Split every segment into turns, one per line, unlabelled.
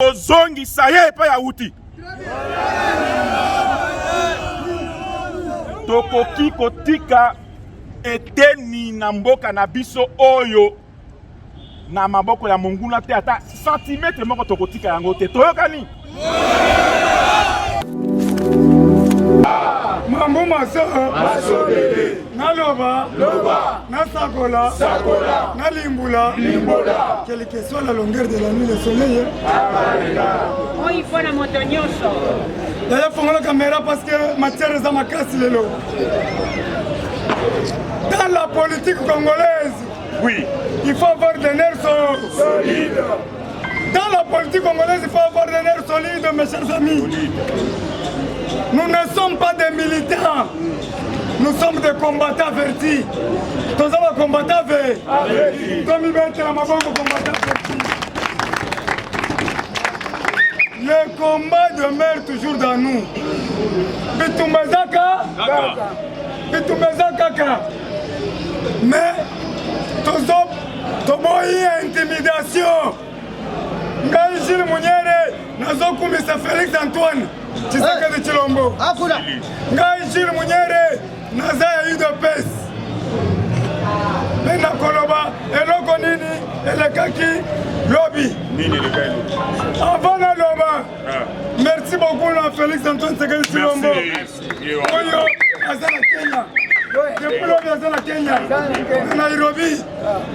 Ozongi saye pa ya uti. Tokoki kotika eteni na mboka na biso oyo na maboko ya monguna te ata centimetre moko tokotika yango te. Toyokani?
Mambo maso naloba nasakola nalimbula quelle que soit la longueur de la nuit le soleil
il faut la montagnoso.
D'ailleurs faut la caméra parce que matière za makasi lelo. Dans la politique congolaise,
oui,
il faut avoir des nerfs solides. Dans la politique congolaise, il faut avoir des nerfs solides, mes chers amis. Nous ne sommes pas des militants, nous sommes des combattants avertis. Nous sommes des combattants avertis. Le combat demeure toujours dans nous. Mais, toboyi intimidation. Ngai Gilles Munyere, nazokumisa Félix Antoine. Tshisekedi Tshilombo. Ngai Gilles Munyere, naza ya UDPS. Mena koloba, eloko nini, elekaki, lobby. Avant la loba, merci beaucoup à Félix Antoine Tshisekedi Tshilombo. Oyo, azana Kenya. Depuis lobby azana Kenya. Nairobi,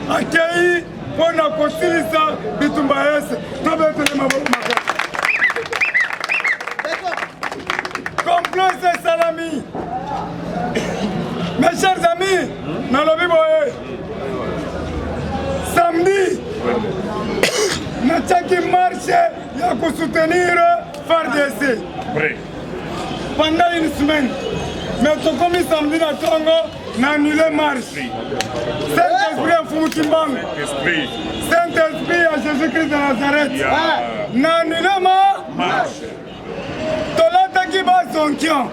akei, pona kosilisa bitumba yese. Tobetele maboko makasi. Complot et salami. Mes chers amis, nalobi boye. Samedi, nataki marche ya soutenir FARDC. Pendant une semaine, mais comme samedi na Tongo, na annulé marche. Saint-Esprit à Fumukimbang. Saint-Esprit à Jésus-Christ de Nazareth. Na annulé marche. Tolataki basonkion.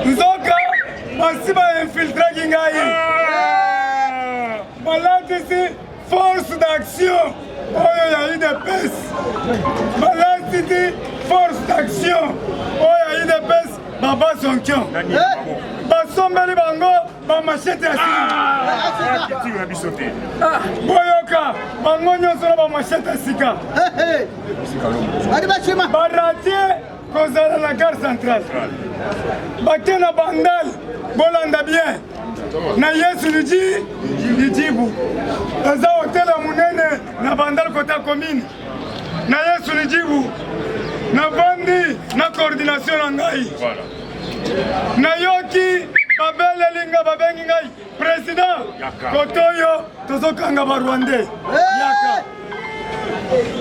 Nzoka basiba infiltré kingai. Balatisi force d'action. Oyo ya UDPS. Balatisi force d'action. Oyo ya UDPS baba sonkion. Basombeli bango ba machete ya sika. Boyoka bango nyonso ba machete ya sika. Baratie kozala la gare centrale. Batie na bandal bolanda bien. Na Yesu lijibu. Eza hotel ya munene na bandal kota commune. Na Yesu lijibu. Na bandi na coordination na ngai. Na yoki babele linga babengi ngai président kotoyo tozokanga ba Rwandais. Yaka.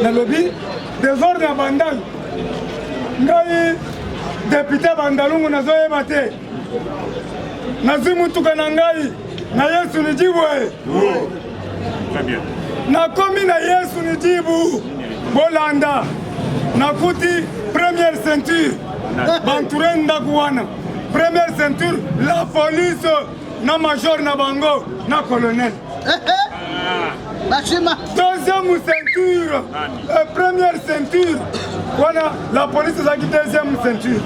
Na lobby désordre na bandal. Ngai député bandalungu nazoyeba te. Nazimutuka na ngai na Yesu nijibu.
Très bien.
Nakomi na Yesu nijibu. Bolanda. Nakuti première ceinture. Bantouré ndakuwana. Première ceinture la police na major na bango na colonel. Deuxième ceinture, première ceinture, voilà la police a qui deuxième ceinture.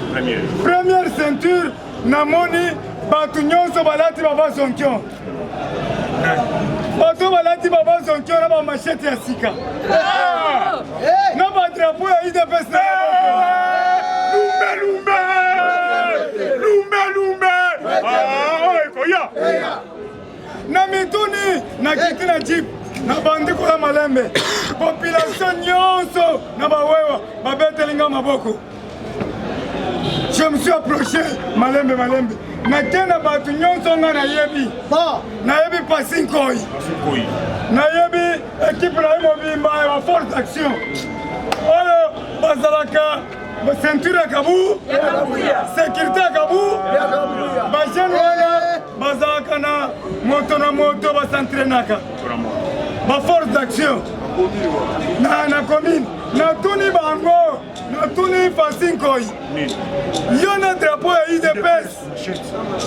Première ceinture, namoni batu nyonso balati baba sonkion. Batu balati baba sonkion na ba machete ya sika. Na ba drapeau ya UDPS na na mituni na kiti na jeep na bandiko ya malembe population nyonso na bawewa babetelinga maboko. Je me suis approché malembe na tena batu nyonso nga na yebi pasinkoi na yebi équipe na mobimba ya force d'action oyo bazalaka ceinture ya kabu sécurité ya kabu bajene wana bazalaka na moto basantrenaka ba force d'action na commune na tuni bango na tuni pasinkoi yo na drapeau ya UDPS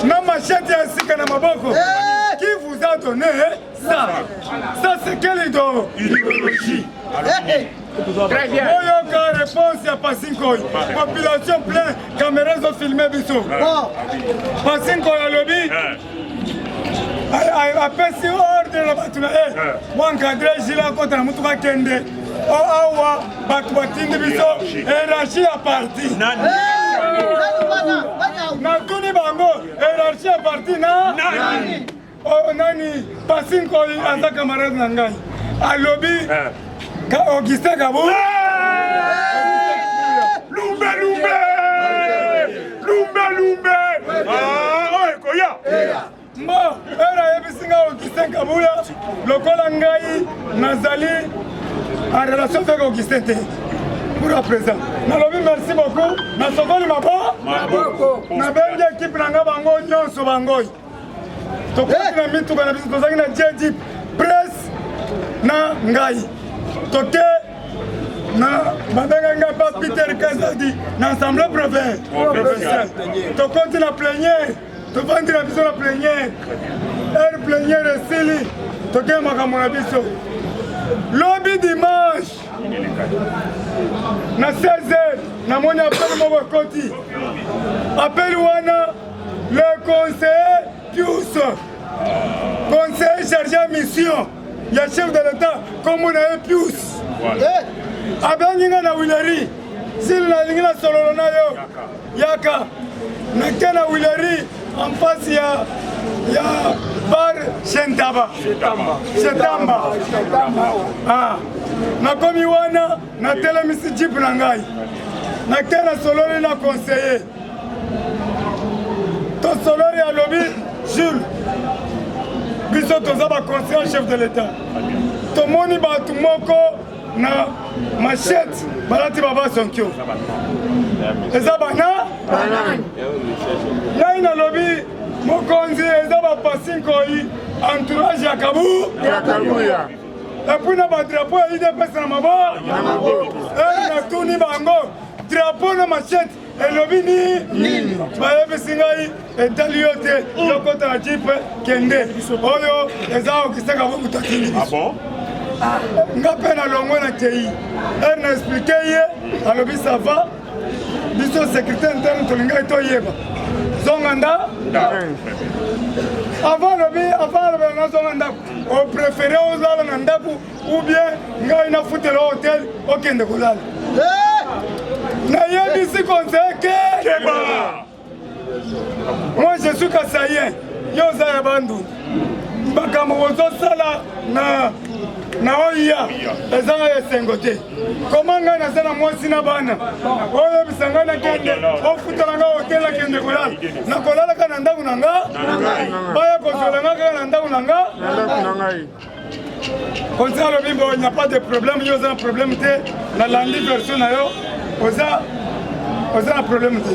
na machette ya sika na maboko. Qui vous a donné ça? Ça c'est quelle idéologie?
Très bien.
Oyoka réponse ya Pasinkoy. Population plein, caméras ont filmé biso. Pasinkoy alobi. Apesi ordre na bato na wankadre jila kota na mutuka kende. Awa bato batindi biso hiérarchie ya parti. Na tuni bango hiérarchie ya parti na nani Pasinkoy aza camarade na ngai. Alobi Augustin Kabou.
Lumbe. Koya.
Mbo, era yebisinga Augustin Kabouya, lokola ngai nazali en relation avec Augustin te. Pour la présent. Nalobi merci beaucoup. Na sokoli mabo. Na bengi équipe nanga bango nyonso bangoi. Tokoti na mituka na biso tozangi na JD presse na ngai. Toke na babenga nga pa Peter Kazadi na assemblée provinciale. Tokoti na plénière. Tovandi na biso na plénière. Plénière esili. Toke makambo na biso. Lobi dimanche. Na 16h namoni appel moko ekoti. Appel wana le conseiller Pius. Conseiller chargé à mission. Ya chef de l'État comme on a Pius. Abengi nga na Willeri. S'il na lingi na sololo na yo. Yaka. Na kena Willeri en face ya bar Shentamba. Ah. Na komi wana na telemisi jeep na ngai. Na kena sololo na conseiller. To sololo ya lobi Jules. Biso toza ba conseiller chef de l'État. Tomoni batu moko na machette balati baba sonkyo. Eza bana? Ngai na lobi mokonzi eza ba Pasinkoy entourage ya Kabouya. Et puis na ba drapeau ya IDPS na mabo. Na tuni bango drapeau na machette elobi nini bayebisi ngai etali yo te yokota na jipe kende oyo eza okisaka bo mutakili biso nga mpe na longwe na kei na explike ye alobi sava biso sécurité interne tolingai toyeba zonga nda avant alobi nazonga ndako opréféré ozala na ndako ou bien ngai nafutela hotel okende kolala nayebisi conseiller Keba. Moi je suis Kassayen. Yo za ya bandu. Makambo ozosala na oya ezanga ya sengote. Koma ngai nazana mwasi na bana. Oyo bisanga na kende ofutala nga hotel akende kolala. Na kolala kana ndako nanga. Baya kozola nga kana ndako nanga. Conseiller alobi il n'y a pas de problème, yo za un problème te na landi version na yo. Oza na problème te.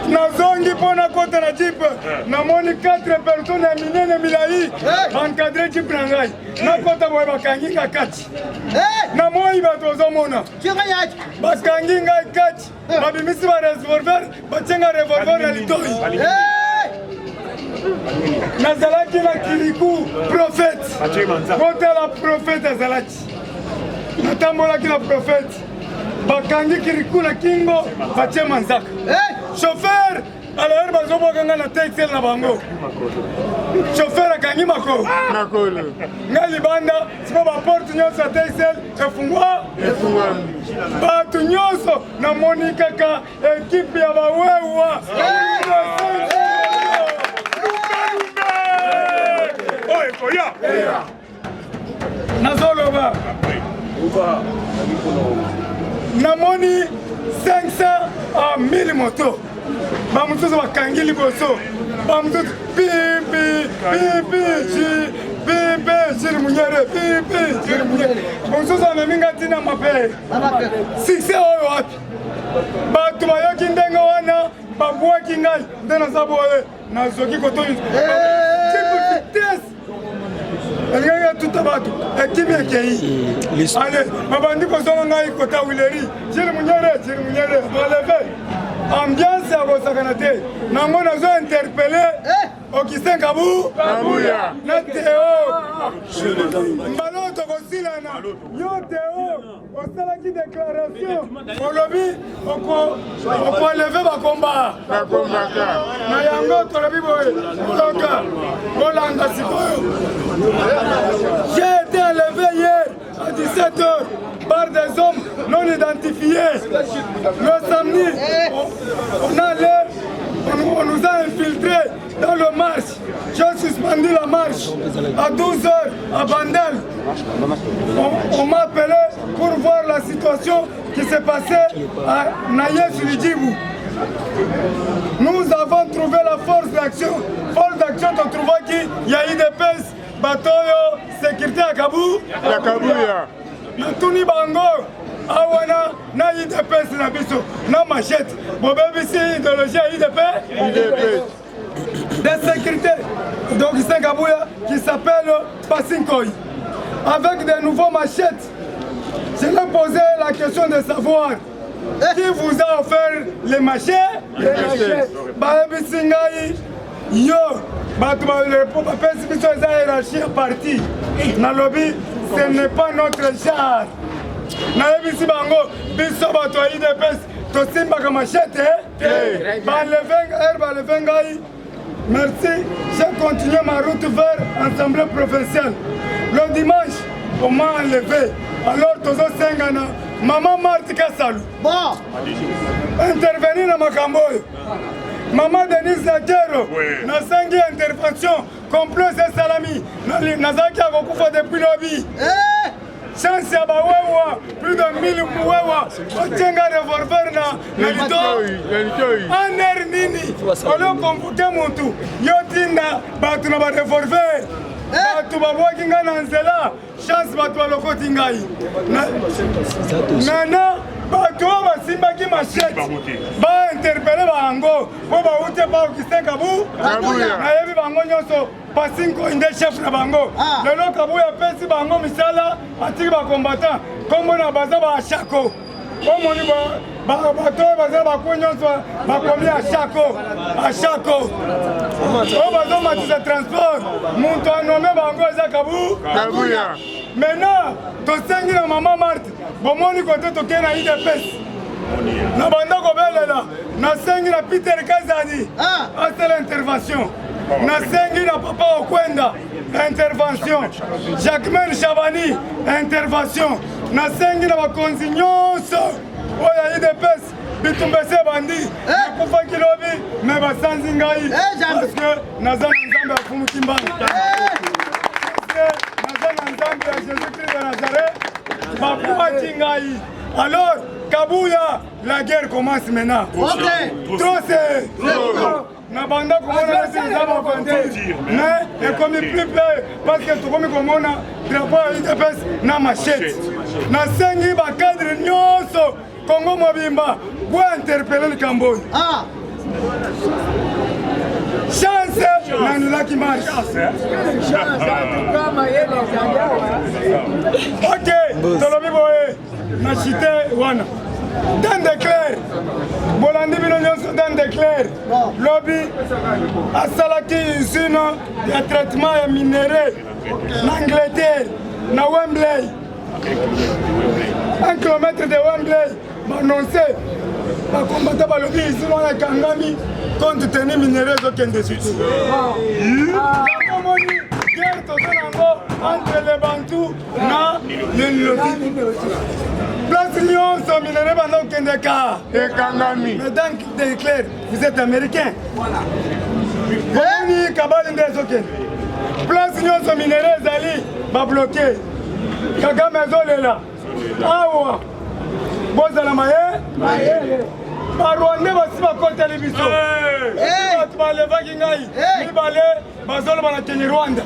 Nazongi pona kota na jeep. Namoni 4 personnes ya minene milai. Encadré jeep na ngai. Na kota boye bakangi nga kati. Na moi bato ozomona. Bakangi ngai kati. Babimisi ba revolver, batyenga revolver ya litoi. Nazalaki na Kirikou prophète. Kota la prophète azalaki. Natambolaki na prophète. Bakangi Kirikou na kingo batie manzaka. Chauffeur alors bazoboka nga na taxi na bango. Chauffeur akangi makolo. Nga libanda siko ba porte nyonso ya taxi efungwa. Batu nyonso na moni kaka ekipe ya bawewa.
Oye koya.
Nazoloba. Namoni 500 à 1000 motos. Bamutuzo bakangi liboso. Bamutuzo pipi jiri munyere jiri munyere. Bamutuzo ameminga tina mape. Succès oyo wapi. Batu bayoki ndenge wana babwaki ngai ndena zaboye nazoki kotoyo. Tipo vitesse. Elinganga tout abatu ekipe ekei. Allez, mabandi kozonga ngai kota Willeri. Jiri munyere releve. Ambiance ya kosakana te. Nango nazo interpeller Augustin Kabuya na Théo mbalo tokosilana yo Théo osalaki déclaration olobi okoleve bakomba na yango tolobi boye koyoka kolanda sikoyo. J'ai été enlevé hier à 17h par des hommes non identifiés. Le samedi, on nous a infiltrés dans le marche. J'ai suspendu la marche à 12h à Bandel. On m'a appelé pour voir la situation qui s'est passée à Naye-sur-Djibou. Nous avons trouvé la force d'action. Force d'action, tu trouves qu'il y a eu des pèses, bateau, sécurité à Kabuya. Tuni Bango, Awana, na IDP na biso, na machette. Bobebisi idéologie IDP. De sécurité d'Augustin Kabuya qui s'appelle Passinkoy. Avec des nouveaux machettes, je l'ai posé la question de savoir qui vous a offert les machettes. Babebisi ngai, yo, batu ba pesi biso eza hiérarchie à parti. Na lobby, ce n'est pas notre genre. Naebisi bango, biso bato ya IDPS, tosimbaka machette, baleve ngai. Merci, j'ai continué ma route vers l'Assemblée provinciale. Le dimanche, on m'a enlevé. Alors, Tozo Sengana, Maman Marthe Kassalou. Bon. Intervenir dans ma camboy. Maman Denise Nakero, Nasangi intervention, complot et salami. Nazaki a beaucoup depuis lobby. Chance ya bawewa, plus de 1000 wewa, otenga revolver na lito. Aner nini, olo konvuke muntu, yotinda batu na ba revolver. Batu babwaki nga na nzela, chance batu balokoti ngai. Nana, batu oyo basimbaki machete, bainterpele bango, po bauti pa Augustin Kabuya. Nayebi bango nyonso, Passinkoy nde chef na bango. Lelo Kabuya apesi bango misala, atiki bakombatan, kombo na baza ba Ashako. Komoni bato oyo baza bakwe nyonso bakomi Ashako. Oyo bazomatisa transport, muntu anome bango eza Kabuya. Maintenant, tosengi na Mama Marthe, bomoni kote tokei na IDPS. Na banda kobelela, nasengi na Peter Kazadi, asala intervention. Nasengi na Papa Okwenda, intervention. Jacquemaine Chabani, intervention. Nasengi na bakonzi nyonso oya IDPS, bitumbese bandi, nakufaki lobi, me basanzi ngai, parce que naza na nzambe afumuki mbanga. Naza na nzambe ya Jésus-Christ de Nazareth, bafumaki ngai. Alors, Kabuya, la guerre commence maintenant. Trop c'est... Nabanda komona nasi nzaba konti, mais ekomi plus près parce que tokomi komona drapeau ya IDPS na machette. Nasengi bakadre nyonso Kongo mobimba bo interpeller le Cambodge. Chance nanulaki marche. Ok, tolobi boye na chite wana. Dan déclare, Bolandi bino nyonso dan déclare, lobby asalaki usine ya traitement ya minéraux na Angleterre, na Wembley. 1 kilomètre de Wembley, annoncé, bakombata balobi usine wana ekangami compte tenu minéraux ezokende suti. Nakomoni guerre toza nango entre les Bantous na les Nilotis. Place nyonso minéraux banda okende ka ekangami. Mesdames qui déclarent, vous êtes américain. Bomoni kabali nde ezokende. Place nyonso minéraux ezali babloqué. Kagame azolela. Awa bozala mayele. Barwande basi bakoteli biso. Bato balevaki ngai. Mibale bazoloba na Kenya Rwanda.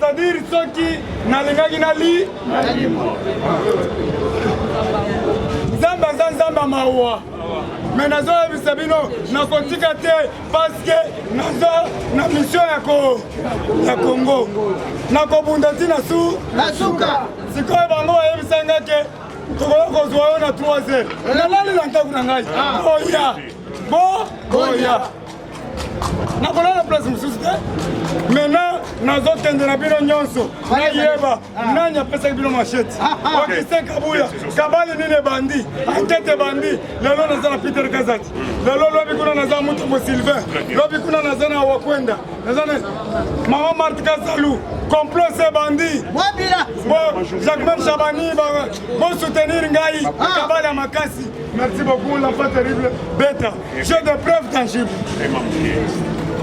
C'est-à-dire soki nalingaki nali Zamba Zamba mawa. Mais nazoyebisa bino nakotika te parce que naza na mission ya Congo. Nakobunda tina suka. Sikoyo bango bayebisanga ke tokoya kozwa yo na 3 heures. Nalali na ntaku na ngai. Boya. nakolala place mosusu te maintenant nazokende na bino nyonso nayeba nani apesaki bino machete okise kabuya kabali nini ebandi ankete ebandi lelo naza na Peter Kazati lelo lobi kuna naza Mutombo Sylvain lobi kuna naza na Wakwenda naza na Mama Marthe Kasalu complot se bandi Jacques Chabani bon soutenir ngai kabali ya makasi. Merci beaucoup, l'enfant terrible. Beta, j'ai des preuves tangibles.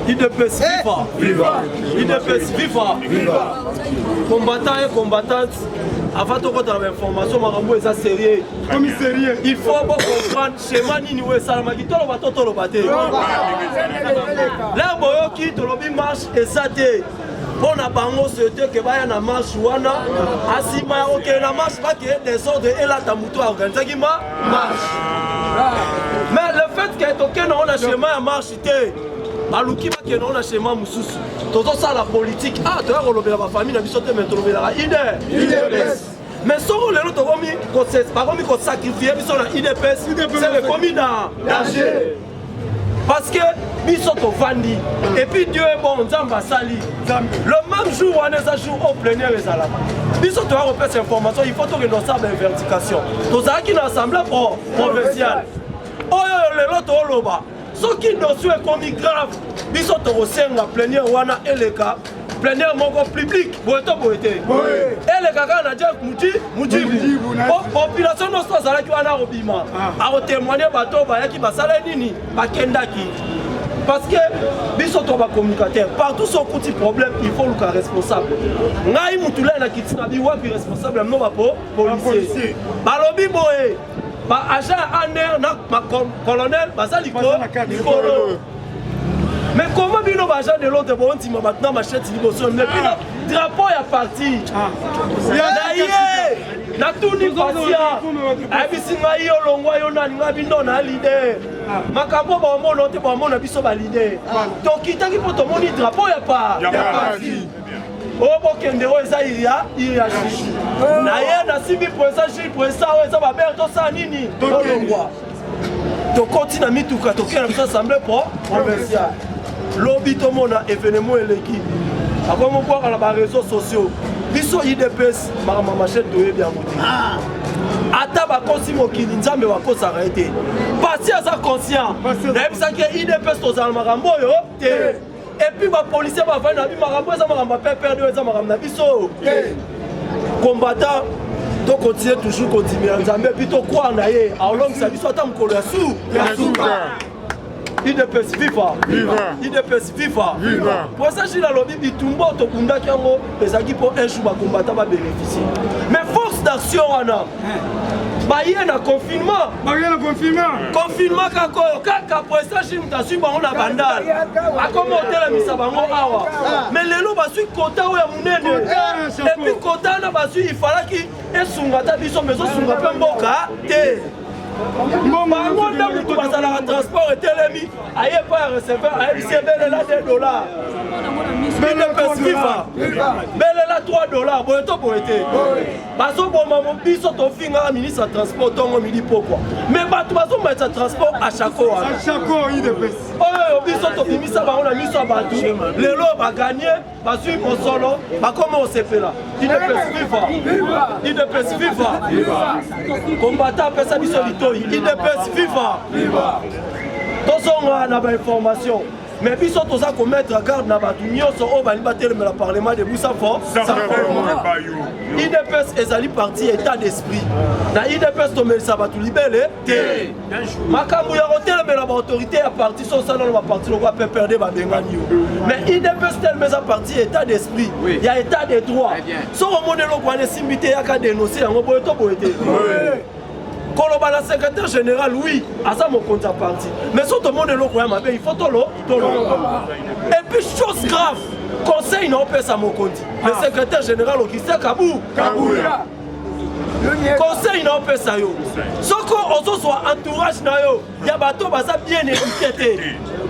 IDPS viva! Viva! IDPS viva! Viva! Combattants et combattantes, avant de rentrer dans l'information, Marambo est sérieux.
Comme sérieux.
Il faut comprendre schéma ni nous Salamaki, tout le bateau, tout le bateau. Là, Boyoki, tout le marche et ça t'est. On a bango souhaité que y na marche wana asima OK na marche pas que des ordres et là ta muto organiser qui marche. Mais le fait que OK on a chemin à marche té baluki ba que on a chemin mususu. Toto ça la politique ah tu vas lobela ba famille na biso te mais lobela IDPS. Mais sur les autres commis qu'on sacrifier biso na IDPS c'est le commis danger. Parce que biso to vandi et puis Dieu est bon Nzamba sali le même jour on est à jour au plénière les alama biso to repère cette information il faut que nous sables vertication tous à qui l'assemblée provinciale oyo le loto loba ce qui dossier est commis grave biso to resenga plénière wana eleka plénière moko public boeto boete eleka kana Jeff Mujibu population nostra zalaki wana robima a témoigner bato bayaki basala nini bakendaki. Parce que biso to ba communicateur partout son petit problème il faut le responsable ngai mutula na kitina bi wapi responsable non ba policier balobi boye ba agent aner na colonel basali ko mais comment bino ba agent de l'autre bon tima maintenant machette liboso mais puis drapeau ya parti na tuni pasia abisinga yo longwa yo nani ngabi ndona leader makambo ba mono te ba mona biso ba leader to kitaki po to moni drapeau ya parti o bokende o eza iria na ye na sibi poesa shi poesa o eza ba ber to sa nini to longwa to continue mituka to kena biso assemblée provinciale lobby to mona événement eleki akomo kwa na ba réseaux sociaux biso IDPS mama machette to bien moti ata ba kosi mokili nzambe wa kosa arrêter parti à conscient na bisa que IDPS to za marambo yo te et puis ba policier ba va na bi marambo za maramba perdu za maramba biso combattant to continuer toujours continuer nzambe puis to kwa na ye along sa biso ata mkolo ya su IDPS viva! IDPS viva! Pour ça, j'ai la lobby bitumbo to kunda kiango ezaki pour un jour ba combattant ba bénéficier. Mais force d'action wana. Ba yé na confinement. Confinement kaka pour ça j'ai mutasu ba on a bandal. A comment hôtel misa bango awa. Mais lelo ba su kota ya munene. Et puis kota na ba su il fallait ki esunga ta biso mezo sunga pe mboka te. Bango na mutu basala transport et telemi aye pas recevoir aye recevoir là $2 IDPS viva belle là $3 boeto boete baso bomba mon biso to finga ministre transport tongo midi pourquoi mais bato baso mettre transport à chaque IDPS oh biso to bimisa ba on a mis sur bato lelo ba gagner ba suivre mon solo ba comment on s'est fait là IDPS viva combattant pesa biso IDPS viva tozonga na ba information mais biso toza ko mettre garde na batu nyonso o bali batele me la parlement de Boussa fort IDPS ezali parti état d'esprit na IDPS to melisa batu libele te makambu ya hotel me la autorité ya parti so ça na ba parti lo ko perdre ba bengani mais IDPS tel mesa parti état d'esprit ya état de droit so o modelo ko ne simbité ya ka dénoncer yango boye to boye Koloba la secrétaire général, oui, à ça mon contrepartie. Mais sur tout le monde est il faut tout l'eau. Et puis, chose grave, conseil n'a pas ça mon compte. Le secrétaire général au Kista Kabou. Conseil n'a pas ça yo. Sauf qu'on soit entourage na yo, il y a bateau basa bien éduqué.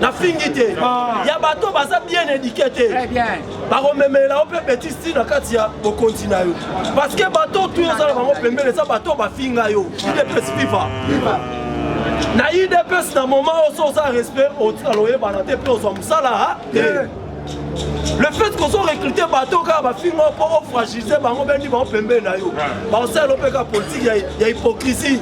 Na fingité. Il y a bateau basa bien éduqué. Très bien. Par contre, mais là on peut petit style na katia au continent yo. Parce que bateau tout ça va on peut mais ça bateau ba finga yo. Il est viva. na IDPS na moment où ça respect au taloye banate pe au musala le fait qu'on soit recruté bateau car ba fingo pour fragiliser bango bendi ba pembe na yo ba c'est l'opéra politique il y a hypocrisie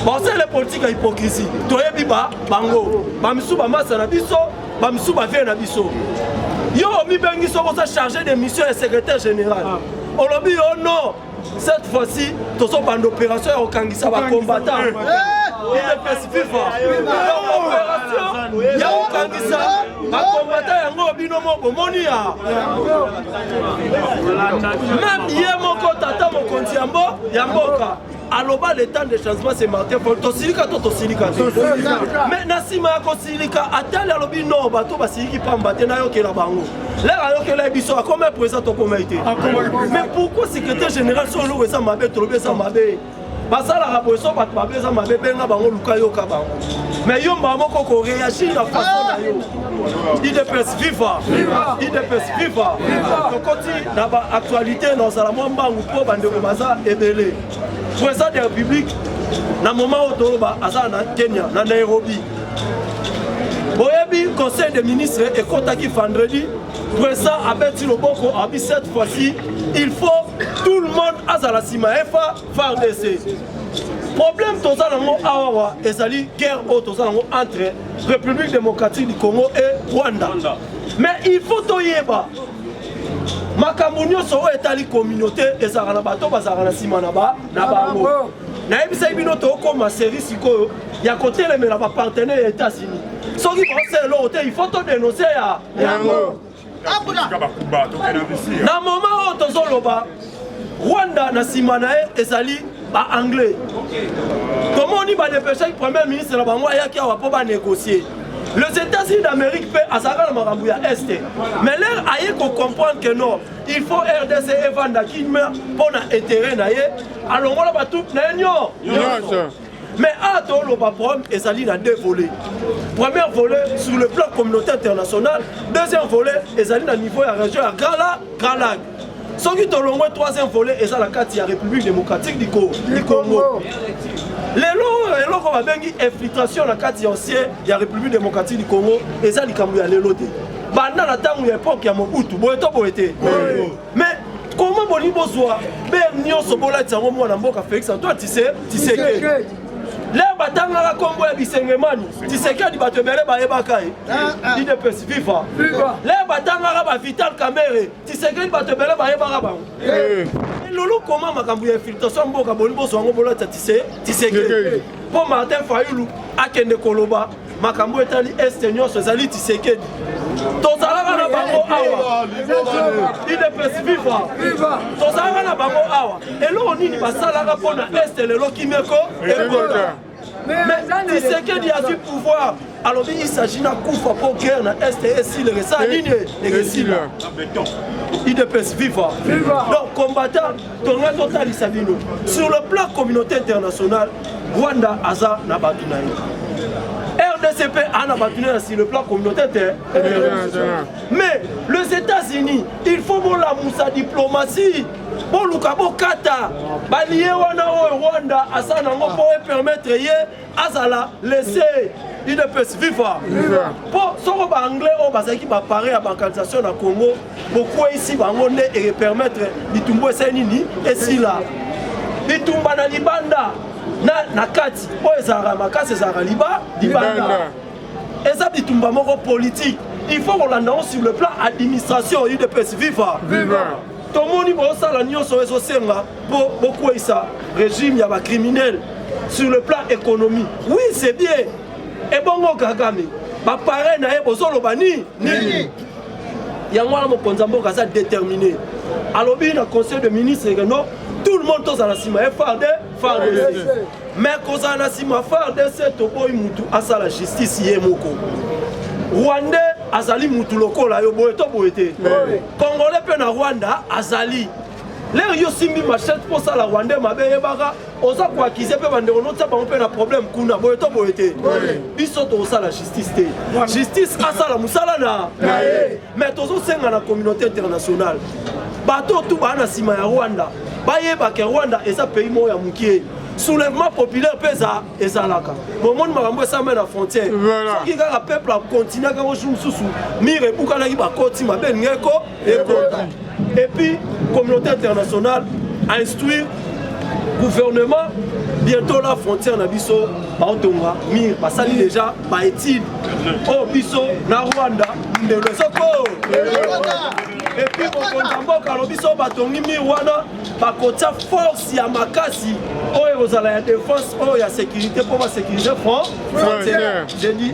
ba c'est la politique ya hypocrisie toyebi ba bango ba misu ba masa na biso ba misu ba vie na biso yo mi bengi so ça chargé de mission et secrétaire général olobi yo non cette fois-ci tous sont en opération au Kangisa va combattre il est spécifique opération ya au Kangisa va combattre yango binomo bomonia même yemoko tata mokonzi yambo yamboka aloba le temps de changement c'est Martin Paul tosilika to tosilika mais nasima ya kosilika atali alobi non bato basiliki pamba te na yokela bango l'air ayokela biso akoma président tokoma ite mais pourquoi secrétaire général sur le eza mabe tolobi eza mabe basalaka boyeso bato babe eza mabe benga bango luka yoka bango mais yo mbaa moko koréagir na façon na yo IDPS viva IDPS viva tokoti na baactualité nazala mwa mbangu mpo bandeko baza ebele président de la République na moment où toloba aza na Kenya na Nairobi boyebi conseil des ministres et kotaki vendredi président abeti loboko abi cette fois-ci il faut tout le monde azala sima efa FARDC problème toza nango awa ezali guerre o toza nango entre République démocratique du Congo et Rwanda mais il faut toyeba makambo nyonso oyo etali communauté ezalaka na bato bazalaka na nsima na bango nayebisa bino tokoma série sikoyo ya kotelemela bapartenaire ya États-Unis soki bose eloko te il faut todénonce yango na moment oyo tozoloba Rwanda na nsima na ye ezali ba-anglais tomoni badepeshaki premier ministre na bango ayaki awa mpo banégocier les États-Unis d'Amérique peut azaka na makambo ya Est mais l'air aye ko comprendre que non il faut RDC evanda kimia pour na intérêt na ye alongola batu na nyo mais à tout le problème ezali na deux volets premier volet sur le plan communautaire international deuxième volet ezali na niveau ya région ya Grand Lac soki tolongo troisième volet eza la kati ya République démocratique du Congo lelo ko babengi infiltration na kati ancien ya République démocratique du Congo eza likambo ya lelo te banda na tango ya époque ya Mobutu boyeto boyete mais comment boni bozwa ber nyonso bolati yango mwana mboka Félix Antoine Tshisekedi le batangaka kombo ya bisengemani Tshisekedi bato ebele bayebaka ye IDPS viva le batangaka ba Vital Kamerhe Tshisekedi bato ebele bayebaka bango lolo koma makambo ya infiltration mboka boni bozwa yango bolati Tshisekedi po Martin Fayulu akende koloba makambo etali este nyonso ezali Tshisekedi tozalaka na bango awa IDPS viva tozalaka na bango awa eloko nini basalaka mpo na este lelo kimeko ekota mais Tshisekedi a du pouvoir alors il s'agit na kufa pour guerre na est et si le resa nini egesila IDPS viva donc combattant tonga total sabino sur le plan communauté internationale Rwanda aza na batu na ye RDCP a battu sur le plan communautaire mais les États-Unis il faut la moussa diplomatie pour le cabo kata balié wana o Rwanda asa nango pour permettre ye azala laisser IDPS viva pour soko ba anglais o bazaki ba paré à bancarisation na Congo beaucoup ici bango ne et permettre bitumbo senini et si là bitumba na libanda na kati o ezara makasi ezara libanda eza bitumba moko politique il faut qu'on l'annonce sur le plan administration IDPS viva tomoni bosala nyonso ezosenga po bokwisa régime ya ba criminel sur le plan économie oui c'est bien et bongo Kagame ba paré na ye bozoloba nini yango wana mokonzi mboka aza déterminé alobi na conseil de ministre non tout le monde toza na sima FARDC mais koza na sima FARDC toboyi mutu asala justice ye moko Rwanda azali mutu lokola yo boye to boyete Congolais pe na Rwanda azali l'air yo simbi machette pour ça la Rwanda mabe yebaka oza ko accuser pe bandeko no tsa bango pe na problème kuna boye to boyete biso to sala justice te justice asala musala na mais tozo senga na communauté internationale bato tout ba na sima ya Rwanda bayeba ke Rwanda eza pays mo ya mukie soulèvement populaire pesa ezalaka momoni makambo esama na frontière soki kaka peuple a continuer kaka jour mosusu mire ebukanaki bakoti mabe ngeko ekota et puis communauté internationale a instruire gouvernement bientôt la frontière na biso baotonga mire basali déjà baétude oh biso na Rwanda ndelo soko et puis bokonza mboka lo biso batongi mire wana bakotia force ya makasi oyo kozala ya défense oyo ya sécurité pour ba sécuriser frontière. Je dis